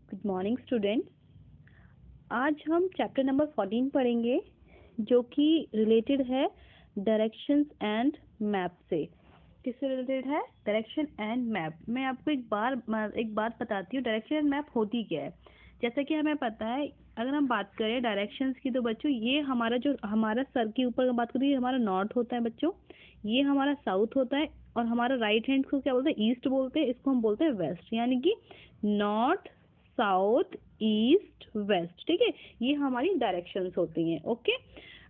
Good morning students. आज हम chapter number 14 पढ़ेंगे जो कि रिलेटेड है डायरेक्शंस एंड मैप से। किससे रिलेटेड है? Direction and map. मैं आपको एक बात बताती हूँ, डायरेक्शन एंड मैप होती क्या है। जैसा कि हमें पता है, अगर हम बात करें डायरेक्शंस की तो बच्चों ये हमारा सर के ऊपर बात करें, ये हमारा नॉर्थ होता है बच्चों, ये हमारा साउथ होता है और हमारा राइट हैंड को क्या बोलते हैं? ईस्ट बोलते हैं। इसको हम बोलते हैं वेस्ट, यानी कि नॉर्थ, साउथ, ईस्ट, वेस्ट। ठीक है, ये हमारी डायरेक्शंस होती हैं। ओके,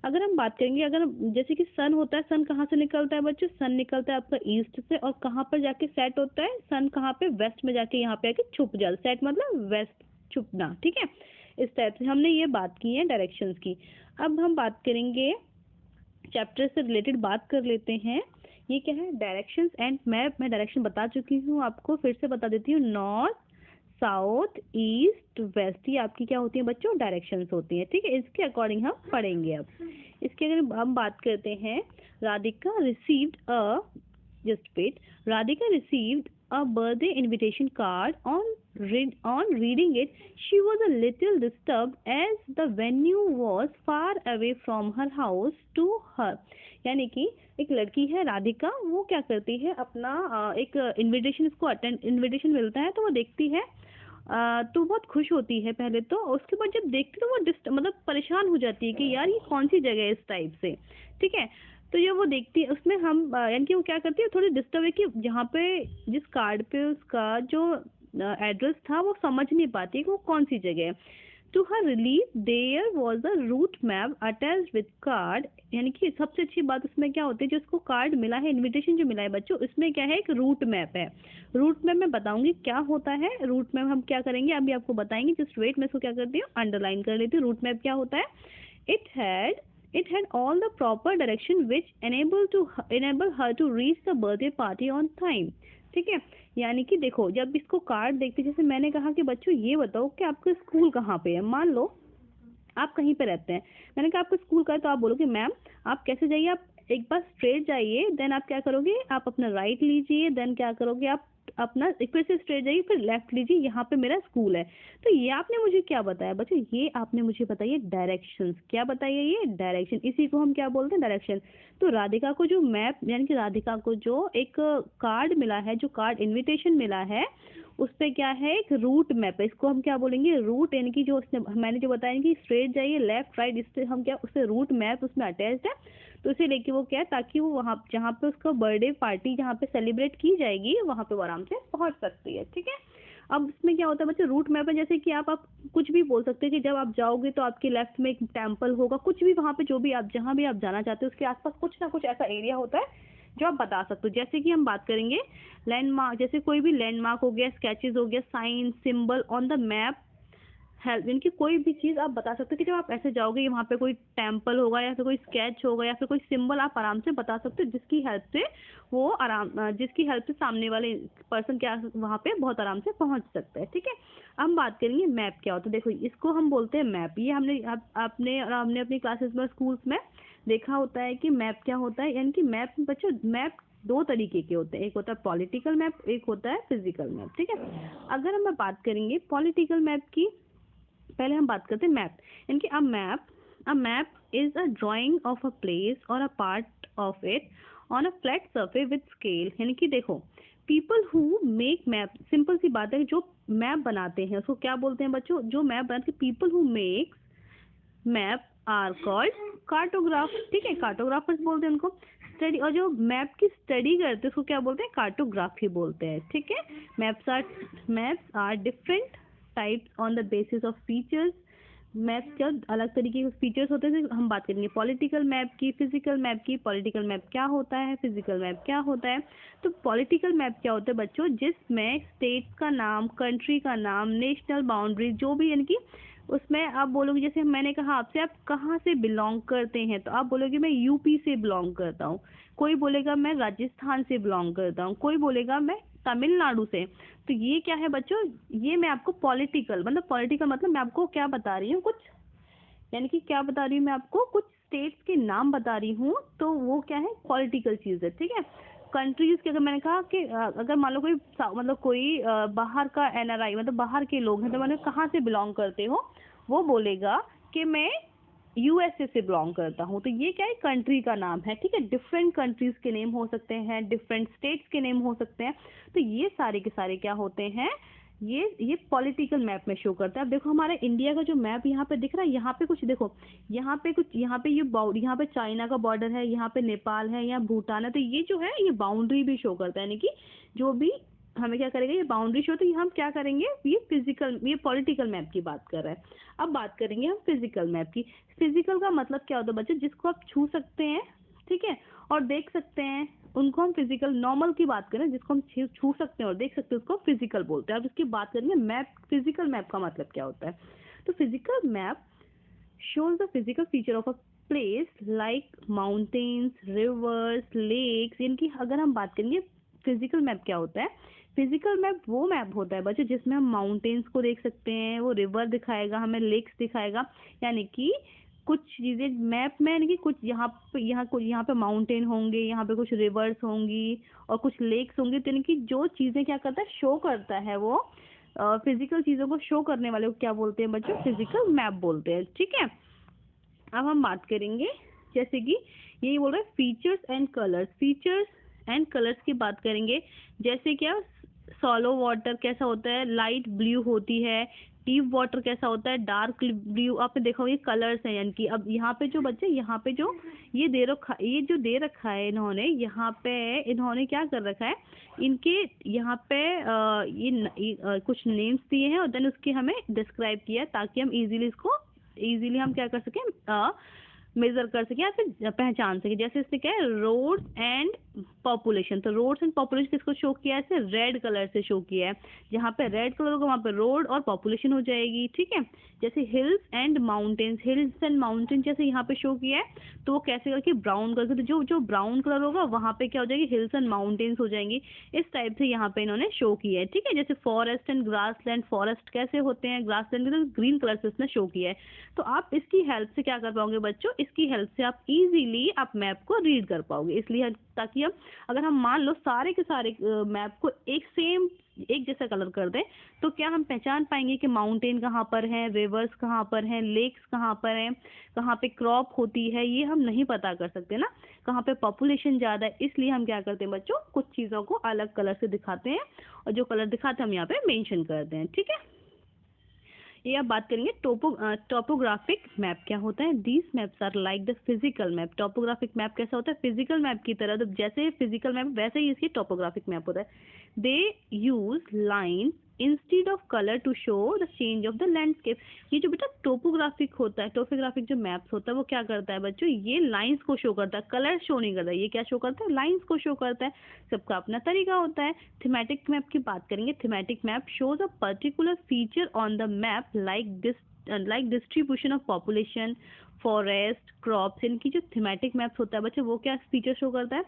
अगर हम बात करेंगे, अगर जैसे कि सन होता है, सन कहाँ से निकलता है बच्चों? सन निकलता है आपका ईस्ट से, और कहाँ पर जाके सेट होता है? सन कहाँ पे? वेस्ट में जाके यहाँ पे आके छुप जाता है। सेट मतलब वेस्ट, छुपना। ठीक है, इस टाइप से हमने ये बात की है डायरेक्शंस की। अब हम बात करेंगे, चैप्टर से रिलेटेड बात कर लेते हैं। ये क्या है? Directions and map. मैं डायरेक्शन बता चुकी हूँ आपको, फिर से बता देती हूँ। नॉर्थ, साउथ, ईस्ट, वेस्ट, ये आपकी क्या होती है बच्चों? डायरेक्शंस होती हैं। ठीक है, इसके अकॉर्डिंग हम पढ़ेंगे। अब इसके अगर हम बात करते हैं, Radhika received a just wait. Radhika received a birthday invitation card. On reading it, she was a little disturbed as the venue was far away from her house to her. यानी कि एक लड़की है राधिका, वो क्या करती है, अपना एक इनविटेशन मिलता है तो वो देखती है, तो बहुत खुश होती है पहले तो। उसके बाद जब देखती है तो वो मतलब परेशान हो जाती है कि यार ये कौन सी जगह है इस टाइप से। ठीक है, तो जब वो देखती है उसमें हम यानी कि वो क्या करती है, थोड़ी डिस्टर्ब है कि जहाँ पे जिस कार्ड पे उसका जो एड्रेस था वो समझ नहीं पाती कि वो कौन सी जगह है। To her relief there was a route map attached with card. यानी कि सबसे अच्छी बात उसमें क्या होती है, जो उसको कार्ड मिला है, इनविटेशन जो मिला है बच्चों, इसमें क्या है? एक रूट मैप है। रूट मैप मैं बताऊंगी क्या होता है। रूट मैप हम क्या करेंगे अभी आपको बताएंगे। जस्ट वेट, मैं इसको क्या करती हूँ, अंडरलाइन कर लेती हूँ। रूट मैप क्या होता है? It had all the proper direction which enable her to reach the birthday party on time. ठीक है, यानी कि देखो, जब इसको कार्ड देखते, जैसे मैंने कहा कि बच्चों ये बताओ कि आपका स्कूल कहाँ पे है। मान लो आप कहीं पे रहते हैं, मैंने कहा आपका स्कूल का है, तो आप बोलोगे मैम आप कैसे जाइए, आप एक बार स्ट्रेट जाइए, देन आप क्या करोगे, आप अपना राइट लीजिए, देन क्या करोगे, आप अपना एक फिर से स्ट्रेट जाइए, फिर लेफ्ट लीजिए, यहाँ पे मेरा स्कूल है। तो ये आपने मुझे क्या बताया बच्चों? ये आपने मुझे बताइए डायरेक्शंस। क्या बताइए? ये डायरेक्शन, इसी को हम क्या बोलते हैं? डायरेक्शन। तो राधिका को जो मैप, यानी कि राधिका को जो एक कार्ड मिला है, जो कार्ड इनविटेशन मिला है, उस पे क्या है? एक रूट मैप है। इसको हम क्या बोलेंगे? रूट, यानी कि जो उसने मैंने जो बताया कि स्ट्रेट जाइए, लेफ्ट राइट, इससे हम क्या, उससे रूट मैप उसमें अटैच्ड है। तो इसे लेके वो क्या है, ताकि वो वहाँ जहाँ पे उसका बर्थडे पार्टी जहाँ पे सेलिब्रेट की जाएगी वहाँ पे वो आराम से पहुँच सकती है। ठीक है, अब इसमें क्या होता है बच्चे, रूट मैप है, जैसे कि आप कुछ भी बोल सकते हैं कि जब आप जाओगे तो आपके लेफ्ट में एक टेम्पल होगा, कुछ भी वहाँ पे जो भी आप जहाँ भी आप जाना चाहते हो उसके आसपास कुछ ना कुछ ऐसा एरिया होता है जो आप बता सकते हो। जैसे कि हम बात करेंगे लैंडमार्क, जैसे कोई भी लैंडमार्क हो गया, स्केचेस हो गया, sign, symbol on the map help, इनकी कोई भी चीज आप बता सकते हो कि जब आप ऐसे जाओगे वहाँ पे कोई टेम्पल होगा या फिर कोई स्केच होगा या फिर कोई सिंबल आप आराम से बता सकते हो, जिसकी हेल्प से सामने वाले पर्सन क्या वहाँ पे बहुत आराम से पहुंच सकता है। ठीक है, अब हम बात करेंगे मैप क्या होता है। देखो, इसको हम बोलते हैं मैप। ये हमने अपनी क्लासेस में, स्कूल्स में देखा होता है कि मैप क्या होता है। यानी कि मैप बच्चों, मैप दो तरीके के होते हैं, एक होता है पॉलिटिकल मैप, एक होता है फिजिकल मैप। ठीक है, अगर हम बात करेंगे पॉलिटिकल मैप की, पहले हम बात करते हैं मैप। यानी कि a map is a drawing of a place और a part of it on a flat surface with scale. यानी कि देखो, people who make map, simple सी बात है, जो मैप बनाते हैं उसको क्या बोलते हैं बच्चों? जो मैप बनाते हैं, people who make map are called cartograph. ठीक है, कार्टोग्राफर्स बोलते हैं उनको। स्टडी, और जो मैप की स्टडी करते हैं उसको क्या बोलते हैं? कार्टोग्राफी बोलते हैं। ठीक है, maps are different types on the basis of features. Maps क्या अलग तरीके के फीचर्स होते हैं। हम बात करेंगे पॉलिटिकल मैप की, फिजिकल मैप की। पॉलिटिकल मैप क्या होता है, फिजिकल मैप क्या होता है? तो पॉलिटिकल मैप क्या होता है बच्चों? जिसमें स्टेट का नाम, कंट्री का नाम, नेशनल बाउंड्री जो भी, यानी कि उसमें आप बोलोगे, जैसे मैंने कहा आपसे, आप कहाँ से बिलोंग करते हैं, तो आप बोलोगे मैं यूपी से बिलोंग करता हूँ, कोई बोलेगा मैं राजस्थान से बिलोंग करता हूँ, कोई बोलेगा मैं तमिलनाडु से। तो ये क्या है बच्चों? ये मैं आपको पॉलिटिकल मतलब मैं आपको क्या बता रही हूँ, कुछ, यानी कि क्या बता रही हूँ मैं आपको, कुछ स्टेट्स के नाम बता रही हूँ, तो वो क्या है? पॉलिटिकल चीज है। ठीक है, कंट्रीज के, अगर मैंने कहा कि अगर मान लो कोई मतलब कोई बाहर का एनआरआई, मतलब बाहर के लोग हैं, तो मैंने कहाँ से बिलोंग करते हो, वो बोलेगा कि मैं यूएसए से बिलोंग करता हूँ। तो ये क्या है, कंट्री का नाम है, ठीक है। डिफरेंट कंट्रीज के नेम हो सकते हैं, डिफरेंट स्टेट्स के नेम हो सकते हैं। तो ये सारे के सारे क्या होते हैं, ये पॉलिटिकल मैप में शो करता है। अब देखो हमारे इंडिया का जो मैप यहाँ पे दिख रहा है, यहाँ पे कुछ देखो, यहाँ पे कुछ, यहाँ पे यहाँ पे चाइना का बॉर्डर है, यहाँ पे नेपाल है, यहाँ भूटान है। तो ये जो है ये बाउंड्री भी शो करता है, यानी कि जो भी हमें क्या करेगा, ये बाउंड्री शो। तो ये हम क्या करेंगे, ये फिजिकल, ये पॉलिटिकल मैप की बात कर रहे हैं। अब बात करेंगे हम फिजिकल मैप की। फिजिकल का मतलब क्या होता है बच्चे, जिसको आप छू सकते हैं, ठीक है, और देख सकते हैं, उनको हम फिजिकल। नॉर्मल की बात करें, जिसको हम छू सकते हैं और देख सकते हैं, उसको फिजिकल बोलते हैं। अब इसकी बात करेंगे मैप, फिजिकल मैप का मतलब क्या होता है। तो physical map shows the physical feature of a place like mountains, rivers, lakes। इनकी अगर हम बात करेंगे फिजिकल मैप क्या होता है, फिजिकल मैप वो मैप होता है बच्चे जिसमें हम माउंटेन्स को देख सकते हैं, वो रिवर दिखाएगा हमें, लेक्स दिखाएगा, यानी कि कुछ चीजें मैप में, यानी कि कुछ यहाँ पे माउंटेन होंगे, यहाँ पे कुछ रिवर्स होंगी और कुछ लेक्स होंगी। तो यानी कि जो चीजें क्या करता है, शो करता है, वो फिजिकल चीजों को शो करने वाले को क्या बोलते हैं बच्चों, फिजिकल मैप बोलते हैं, ठीक है। अब हम बात करेंगे, जैसे कि यही बोल रहे हैं features and colours, features and colours की बात करेंगे। जैसे क्या, सॉलो वाटर कैसा होता है, लाइट ब्लू होती है। डीप वाटर कैसा होता है, डार्क ब्लू। आपने देखा होगा ये कलर्स हैं, यानी कि अब यहाँ पे जो बच्चे, यहाँ पे जो ये जो दे रखा है इन्होंने, यहाँ पे इन्होंने क्या कर रखा है, इनके यहाँ पे कुछ नेम्स दिए हैं और देन उसके हमें डिस्क्राइब किया है, ताकि हम इजीली हम क्या कर सकें, मेजर कर सके या फिर पहचान सके। जैसे इससे क्या है, रोड्स एंड पॉपुलेशन। तो रोड्स एंड पॉपुलेशन किसको शो किया है, इसे रेड कलर से शो किया है। जहाँ पे रेड कलर होगा वहाँ पे रोड और पॉपुलेशन हो जाएगी, ठीक है। जैसे hills and mountains, hills and mountain जैसे यहाँ पे शो किया है, तो वो कैसे करके ब्राउन कलर से, तो जो ब्राउन कलर होगा वहाँ पे क्या हो जाएगी, हिल्स एंड माउंटेन्स हो जाएंगी। इस टाइप से यहाँ पे इन्होंने शो किया है, ठीक है। जैसे फॉरेस्ट एंड ग्रासलैंड, फॉरेस्ट कैसे होते हैं, ग्रासलैंड तो ग्रीन कलर से इसने शो किया है। तो आप इसकी हेल्प से क्या कर पाओगे बच्चों, इसकी हेल्प से आप इजीली आप मैप को रीड कर पाओगे। इसलिए ताकि हम, अगर हम मान लो सारे के सारे मैप को एक जैसा कलर कर दें, तो क्या हम पहचान पाएंगे कि माउंटेन कहाँ पर है, रिवर्स कहाँ पर हैं, लेक्स कहाँ पर हैं, कहाँ पे क्रॉप होती है, ये हम नहीं पता कर सकते ना, कहाँ पे पॉपुलेशन ज़्यादा है। इसलिए हम क्या करते हैं बच्चों, कुछ चीज़ों को अलग कलर से दिखाते हैं और जो कलर दिखाते हैं हम यहाँ पे मेंशन करते हैं, ठीक है। ये आप बात करेंगे टोपोग्राफिक मैप क्या होता है। These maps are like the physical map. Topographic map कैसा होता है, फिजिकल मैप की तरह। तो जैसे फिजिकल मैप वैसे ही इसकी टोपोग्राफिक मैप होता है। They use line instead of colour to show the change of the landscape. ये जो बेटा टोपोग्राफिक होता है, टोपोग्राफिक जो मैप्स होता है, वो क्या करता है बच्चों, ये लाइंस को शो करता है, कलर शो नहीं करता। ये क्या शो करता है, लाइंस को शो करता है। सबका अपना तरीका होता है। थीमेटिक मैप की बात करेंगे। Thematic map shows a particular feature on the map like distribution of population, forest, crops. इनकी जो थीमेटिक मैप्स होता है बच्चे, वो क्या फीचर शो करता है,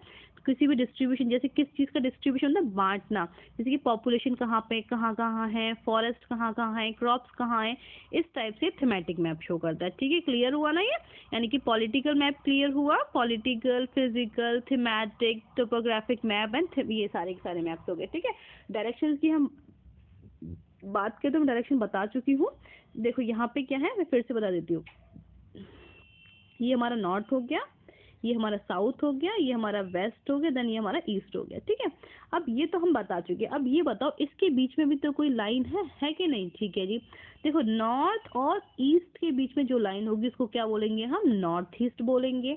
किसी भी डिस्ट्रीब्यूशन, जैसे किस चीज़ का डिस्ट्रीब्यूशन होता है, बांटना। जैसे कि पॉपुलेशन कहाँ पे कहाँ कहाँ है, फॉरेस्ट कहाँ कहाँ है, क्रॉप्स कहाँ है, इस टाइप से थीमेटिक मैप शो करता है, ठीक है। क्लियर हुआ ना ये, यानी कि पॉलिटिकल मैप क्लियर हुआ, political, physical, thematic, topographic map and ये सारे के सारे मैप्स हो गए, ठीक है। डायरेक्शन की हम बात करें तो मैं डायरेक्शन बता चुकी हूँ। देखो यहाँ पे क्या है, मैं फिर से बता देती हूँ। ये हमारा नॉर्थ हो गया, ये हमारा साउथ हो गया, ये हमारा वेस्ट हो गया, देन ये हमारा ईस्ट हो गया, ठीक है। अब ये तो हम बता चुके। अब ये बताओ, इसके बीच में भी तो कोई लाइन है कि नहीं, ठीक है जी। देखो नॉर्थ और ईस्ट के बीच में जो लाइन होगी उसको क्या बोलेंगे हम, नॉर्थ ईस्ट बोलेंगे।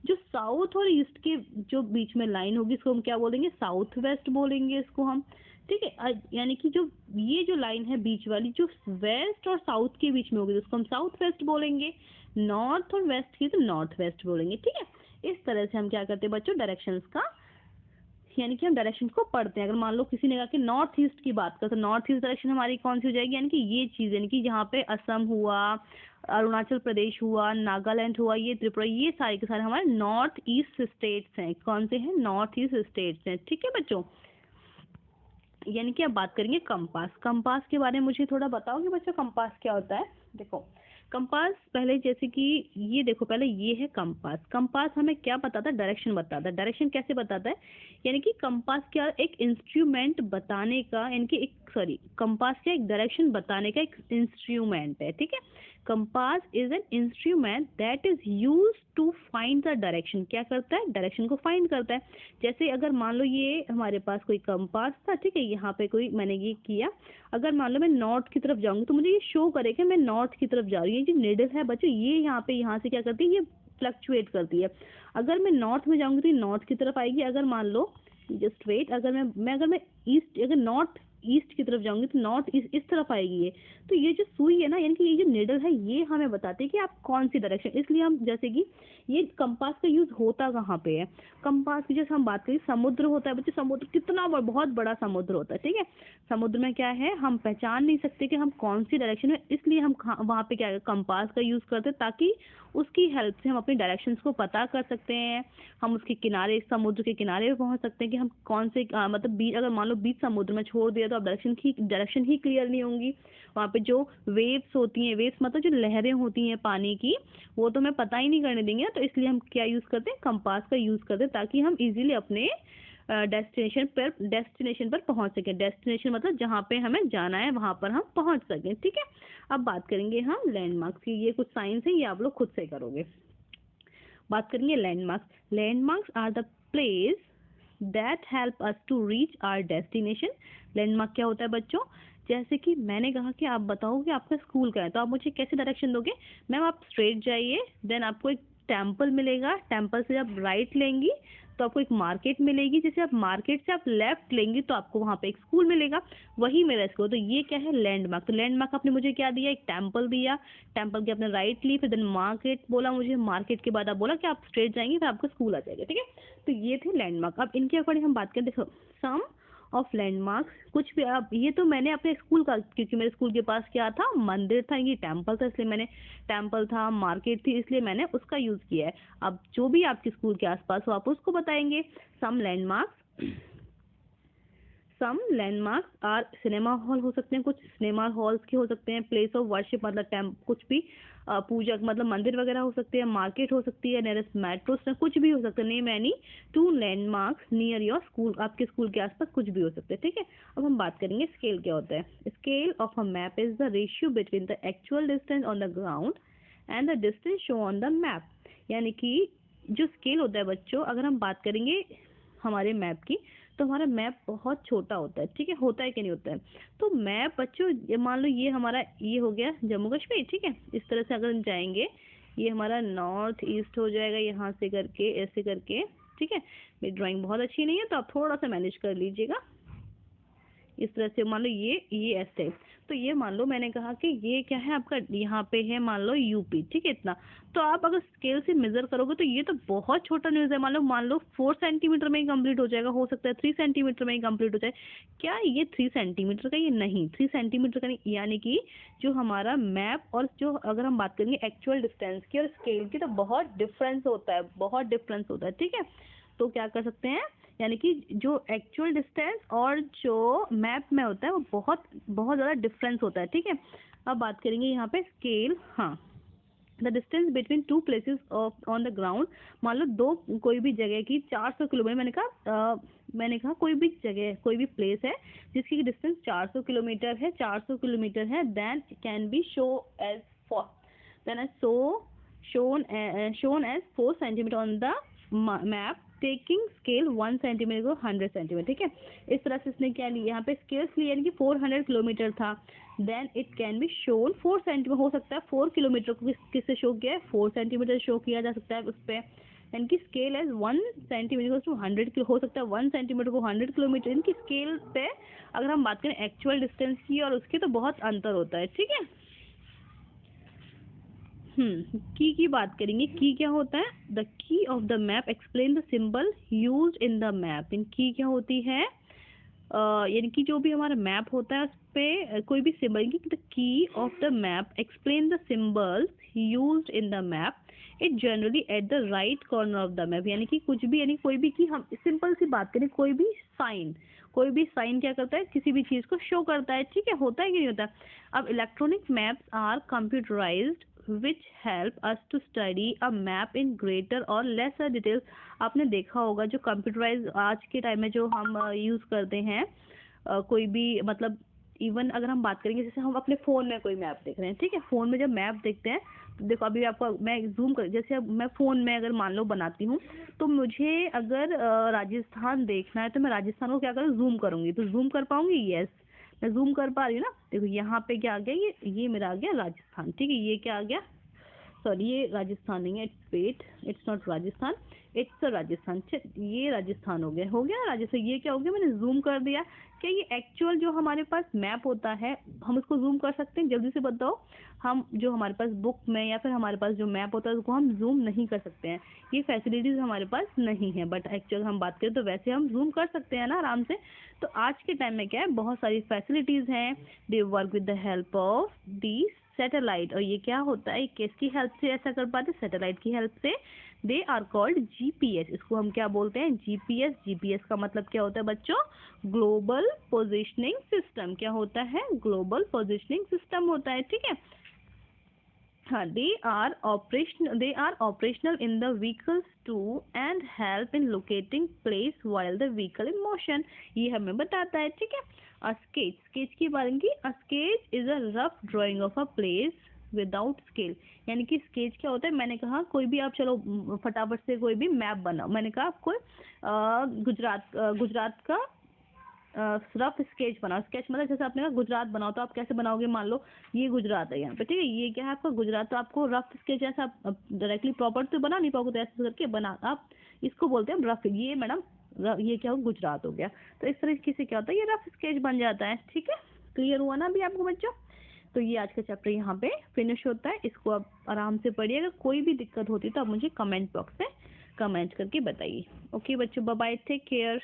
जो साउथ और ईस्ट के जो बीच में लाइन होगी इसको हम क्या बोलेंगे, साउथ वेस्ट बोलेंगे इसको हम, ठीक है। यानी कि जो ये जो लाइन है बीच वाली, जो वेस्ट और साउथ के बीच में होगी उसको हम साउथ वेस्ट बोलेंगे। नॉर्थ और वेस्ट की तो नॉर्थ वेस्ट बोलेंगे, ठीक है। इस तरह से हम क्या करते हैं बच्चों, डायरेक्शंस का, यानी कि हम डायरेक्शन को पढ़ते हैं। अगर मान लो किसी ने कहा कि नॉर्थ ईस्ट की बात करें, तो नॉर्थ ईस्ट डायरेक्शन हमारी कौन सी हो जाएगी, यानी कि ये चीज़, यानी कि जहाँ पे असम हुआ, अरुणाचल प्रदेश हुआ, नागालैंड हुआ, ये त्रिपुरा, ये सारे के सारे हमारे नॉर्थ ईस्ट स्टेट्स हैं। कौन से हैं, नॉर्थ ईस्ट स्टेट्स हैं, ठीक है बच्चों। यानी कि अब बात करेंगे कंपास। कंपास के बारे में मुझे थोड़ा बताओगे बच्चों, कंपास क्या होता है। देखो कंपास, पहले जैसे कि ये देखो, पहले ये है कंपास। कंपास हमें क्या बताता है? डायरेक्शन बताता है। डायरेक्शन कैसे बताता है? यानी कि कंपास क्या, एक इंस्ट्रूमेंट बताने का, यानी कि एक, सॉरी, कंपास क्या, एक डायरेक्शन बताने का एक इंस्ट्रूमेंट है, ठीक है। Compass is an instrument that is use to find the direction. क्या करता है? डायरेक्शन को फाइंड करता है। जैसे अगर मान लो ये हमारे पास कोई कंपास था, ठीक है, यहाँ पे कोई मैंने ये किया, अगर मान लो मैं नॉर्थ की तरफ जाऊंगी तो मुझे ये शो करेगा मैं नॉर्थ की तरफ जा रही हूँ। ये जो निडल है बच्चों, ये यहाँ पे, यहाँ से क्या करती है, ये फ्लक्चुएट करती है। अगर मैं नॉर्थ में जाऊंगी तो ये नॉर्थ की तरफ आएगी। अगर मान लो, जस्ट वेट, अगर मैं ईस्ट, अगर नॉर्थ ईस्ट की तरफ जाऊंगी तो नॉर्थ ईस्ट इस तरफ आएगी ये। तो ये जो सुई है ना, यानी कि ये जो निडल है, ये हमें बताते हैं कि आप कौन सी डायरेक्शन, इसलिए हम, जैसे कि ये कंपास का यूज होता कहाँ पे है? कंपास की जैसे हम बात करें, समुद्र होता है बच्चे, समुद्र कितना बहुत बड़ा समुद्र होता है, ठीक है। समुद्र में क्या है, हम पहचान नहीं सकते कि हम कौन सी डायरेक्शन में, इसलिए हम वहाँ पे क्या कंपास का यूज करते हैं, ताकि उसकी हेल्प से हम अपनी डायरेक्शंस को पता कर सकते हैं। हम उसके किनारे, समुद्र के किनारे पे पहुंच सकते हैं कि हम कौन से मतलब बीच, अगर मान लो बीच समुद्र में छोड़ दिया तो अब डायरेक्शन ही क्लियर नहीं होंगी। वहाँ पे जो वेव्स होती हैं, वेव्स मतलब जो लहरें होती हैं पानी की, वो तो हमें पता ही नहीं करने देंगे ना। तो इसलिए हम क्या यूज करते हैं? कंपास का यूज करते हैं, ताकि हम इजीली अपने डेस्टिनेशन पर पहुंच सके। डेस्टिनेशन मतलब जहाँ पे हमें जाना है वहां पर हम पहुंच सकें, ठीक है। अब बात करेंगे हम लैंडमार्क्स की। ये कुछ साइंस है, ये आप लोग खुद से करोगे। बात करेंगे landmarks. Landmarks are the place that help us to reach our destination. Landmark क्या होता है बच्चों? जैसे कि मैंने कहा कि आप बताओ कि आपका स्कूल का है, तो आप मुझे कैसे डायरेक्शन दोगे? मैम आप स्ट्रेट जाइए, देन आपको एक टेम्पल मिलेगा, टेम्पल से आप राइट लेंगी तो आपको एक मार्केट मिलेगी, जैसे आप मार्केट से आप लेफ्ट लेंगी तो आपको वहाँ पे एक स्कूल मिलेगा, वही मेरा स्कूल। तो ये क्या है? लैंडमार्क। तो लैंडमार्क आपने मुझे क्या दिया? एक टेम्पल दिया, टेम्पल की आपने राइट ली, फिर देन मार्केट बोला मुझे, मार्केट के बाद आप बोला कि आप स्ट्रेट जाएंगे फिर आपका स्कूल आ जाएगा, ठीक है। तो ये थे लैंडमार्क। अब इनके अकॉर्डिंग हम बात करें, देखो सम ऑफ लैंडमार्क्स, कुछ भी आप, ये तो मैंने अपने स्कूल का, क्योंकि मेरे स्कूल के पास क्या था, मंदिर था, ये टेम्पल था, इसलिए मैंने, टेम्पल था, मार्केट थी, इसलिए मैंने उसका यूज किया है। अब जो भी आपके स्कूल के आसपास हो आप उसको बताएंगे। सम लैंडमार्क्स आर सिनेमा हॉल हो सकते हैं, कुछ सिनेमा हॉल्स के हो सकते हैं, प्लेस ऑफ वर्शिप मतलब कुछ भी पूजा मतलब मंदिर वगैरह हो सकते हैं, मार्केट हो सकती है, नियरेस्ट मेट्रो स्टेशन, कुछ भी हो सकता है। Name any two landmarks near your school, आपके स्कूल के आसपास कुछ भी हो सकते हैं, ठीक है। अब हम बात करेंगे स्केल क्या होता है। Scale of a map is the ratio between the actual distance on the ground and the distance show on the map. यानी कि जो स्केल होता है बच्चों, अगर हम बात करेंगे हमारे मैप की, तो हमारा मैप बहुत छोटा होता है, ठीक है। होता है कि नहीं होता है? तो मैप बच्चों, ये मान लो ये हमारा, ये हो गया जम्मू कश्मीर, ठीक है। इस तरह से अगर हम जाएंगे, ये हमारा नॉर्थ ईस्ट हो जाएगा, यहाँ से करके ऐसे करके, ठीक है। मेरी ड्राइंग बहुत अच्छी नहीं है तो आप थोड़ा सा मैनेज कर लीजिएगा। इस तरह से मान लो ये ऐसे, तो ये मान लो मैंने कहा कि ये क्या है आपका, यहाँ पे है मान लो यूपी, ठीक है, इतना। तो आप अगर स्केल से मेजर करोगे तो ये तो बहुत छोटा न्यूज है, मान लो 4 सेंटीमीटर में ही कंप्लीट हो जाएगा, हो सकता है 3 सेंटीमीटर में ही कंप्लीट हो जाए। क्या ये 3 सेंटीमीटर का? ये नहीं, 3 सेंटीमीटर का नहीं। यानी कि जो हमारा मैप और जो, अगर हम बात करेंगे एक्चुअल डिस्टेंस की और स्केल की, तो बहुत डिफरेंस होता है, बहुत डिफरेंस होता है, ठीक है। तो क्या कर सकते हैं, यानी कि जो एक्चुअल डिस्टेंस और जो मैप में होता है वो बहुत बहुत ज़्यादा डिफरेंस होता है, ठीक है। अब बात करेंगे यहाँ पे स्केल। हाँ, the distance between two places of on the ground. मान लो दो, कोई भी जगह की 400 किलोमीटर, मैंने कहा कोई भी जगह, कोई भी प्लेस है जिसकी डिस्टेंस 400 किलोमीटर है, 400 किलोमीटर है, then can be as then as shown as 4 centimetre on the map taking scale 1 centimetre को 100 सेंटीमीटर, ठीक है। इस तरह से इसने क्या लिया, यहाँ पे स्केल्स लिया, यानी कि 400 किलोमीटर था, then it can be shown 4 centimetre, हो सकता है 4 किलोमीटर को किससे शो किया है, 4 सेंटीमीटर शो किया जा सकता है उस पर। यानी कि स्केल एज 1 सेंटीमीटर टू 100 हो सकता है 1 सेंटीमीटर को 100 किलोमीटर। इनकी स्केल पे अगर हम बात करें एक्चुअल डिस्टेंस की और उसकी, तो बहुत अंतर होता है, ठीक है। की बात करेंगे। की क्या होता है? The key of the map explain the symbol used in the map. इन की क्या होती है? यानी कि जो भी हमारा मैप होता है पे कोई भी सिंबल की the key of the map explain the symbols used in the map it generally at the right corner of the map, यानी कि कुछ भी, यानी कोई भी की हम सिंपल सी बात करें, कोई भी साइन क्या करता है, किसी भी चीज को शो करता है, ठीक है, होता है कि नहीं होता। अब electronic maps are computerised which help us to study a map in greater और lesser details। आपने देखा होगा जो कंप्यूटराइज आज के टाइम में जो हम यूज करते हैं, कोई भी मतलब इवन अगर हम बात करेंगे, जैसे हम अपने फ़ोन में कोई मैप देख रहे हैं, ठीक है, फ़ोन में जब मैप देखते हैं तो देखो अभी आपको मैं जूम कर, जैसे अब मैं फ़ोन में अगर मान लो बनाती हूँ, तो मुझे अगर राजस्थान देखना है तो मैं राजस्थान को क्या करूँ, जूम करूँगी, तो जूम कर पाऊँगी, यस मैं जूम कर पा रही हूँ ना। देखो यहाँ पे क्या आ गया, ये मेरा आ गया राजस्थान, ठीक है, ये क्या आ गया, सॉरी ये राजस्थान नहीं है, it's not Rajasthan, it's Rajasthan, ये राजस्थान हो गया ना राजस्थान, ये क्या हो गया, मैंने जूम कर दिया। क्या ये एक्चुअल जो हमारे पास मैप होता है हम उसको जूम कर सकते हैं, जल्दी से बताओ। हम जो हमारे पास बुक में या फिर हमारे पास जो मैप होता है उसको हम जूम नहीं कर सकते हैं, ये फैसिलिटीज हमारे पास नहीं है, बट एक्चुअल हम बात करें तो वैसे हम जूम कर सकते हैं ना आराम से। तो आज के टाइम में क्या है, बहुत सारी फैसिलिटीज हैं, they work with the help of the satellite, और ये क्या होता है, किसकी हेल्प से ऐसा कर पाते, सैटेलाइट की हेल्प से। दे आर कॉल्ड जीपीएस, इसको हम क्या बोलते हैं, जीपीएस। जीपीएस का मतलब क्या होता है बच्चों, ग्लोबल पोजिशनिंग सिस्टम। क्या होता है, ग्लोबल पोजिशनिंग सिस्टम होता है, ठीक है। हाँ, they are operational in the vehicles to and help in locating place while the vehicle in motion, ये हमें बताता है, ठीक है। स्केच की बात की, sketch is a rough drawing of a place without scale, यानी कि स्केच क्या होता है, मैंने कहा कोई भी आप चलो फटाफट से कोई भी मैप बनाओ, मैंने कहा आपको गुजरात का रफ स्केच बनाओ, स्केच मतलब जैसे आपने कहा गुजरात बनाओ, तो आप कैसे बनाओगे, मान लो ये गुजरात है यहाँ पे, ठीक है, ये क्या है आपका गुजरात, तो आपको रफ स्केच ऐसा डायरेक्टली प्रॉपर तो बना नहीं पाओगे, तो ऐसे करके बना, आप इसको बोलते हैं रफ, ये मैडम ये क्या हो, गुजरात हो गया। तो इस तरीके से क्या होता है, ये रफ स्केच बन जाता है, ठीक है। क्लियर हुआ ना अभी आपको बच्चों। तो ये आज का चैप्टर यहाँ पे फिनिश होता है, इसको आप आराम से पढ़िए, अगर कोई भी दिक्कत होती है तो आप मुझे कमेंट बॉक्स में कमेंट करके बताइए। ओके बच्चों, बाय बाय, टेक केयर।